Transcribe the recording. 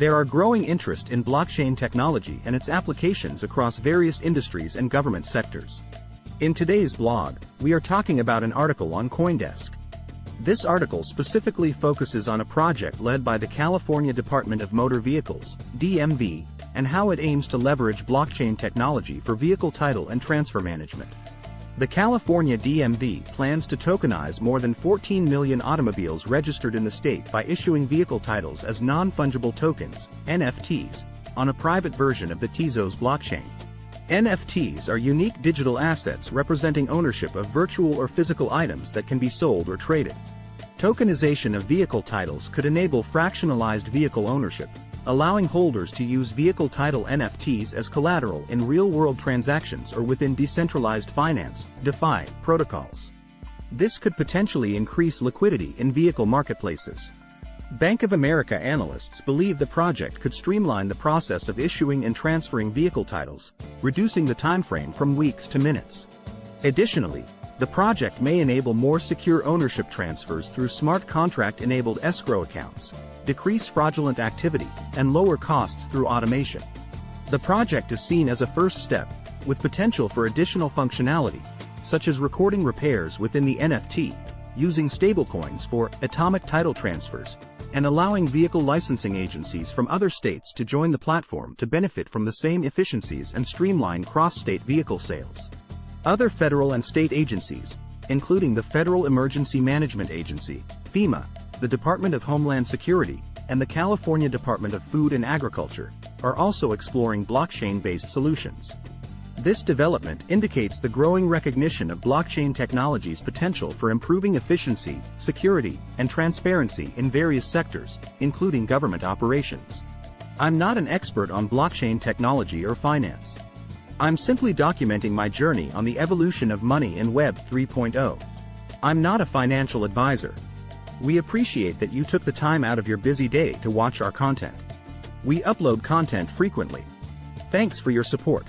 There are growing interest in blockchain technology and its applications across various industries and government sectors. In today's blog, we are talking about an article on CoinDesk. This article specifically focuses on a project led by the California Department of Motor Vehicles, DMV, and how it aims to leverage blockchain technology for vehicle title and transfer management. The California DMV plans to tokenize more than 14 million automobiles registered in the state by issuing vehicle titles as non-fungible tokens, NFTs, on a private version of the Tezos Blockchain. NFTs are unique digital assets representing ownership of virtual or physical items that can be sold or traded. Tokenization of vehicle titles could enable fractionalized vehicle ownership, allowing holders to use vehicle title NFTs as collateral in real-world transactions or within decentralized finance (DeFi) protocols. This could potentially increase liquidity in vehicle marketplaces. Bank of America analysts believe the project could streamline the process of issuing and transferring vehicle titles, reducing the timeframe from weeks to minutes. Additionally, the project may enable more secure ownership transfers through smart contract-enabled escrow accounts, decrease fraudulent activity, and lower costs through automation. The project is seen as a first step, with potential for additional functionality, such as recording repairs within the NFT, using stablecoins for atomic title transfers, and allowing vehicle licensing agencies from other states to join the platform to benefit from the same efficiencies and streamline cross-state vehicle sales. Other federal and state agencies, including the Federal Emergency Management Agency, FEMA, the Department of Homeland Security, and the California Department of Food and Agriculture, are also exploring blockchain-based solutions. This development indicates the growing recognition of blockchain technology's potential for improving efficiency, security, and transparency in various sectors, including government operations. I'm not an expert on blockchain technology or finance. I'm simply documenting my journey on the evolution of money in Web 3.0. I'm not a financial advisor. We appreciate that you took the time out of your busy day to watch our content. We upload content frequently. Thanks for your support.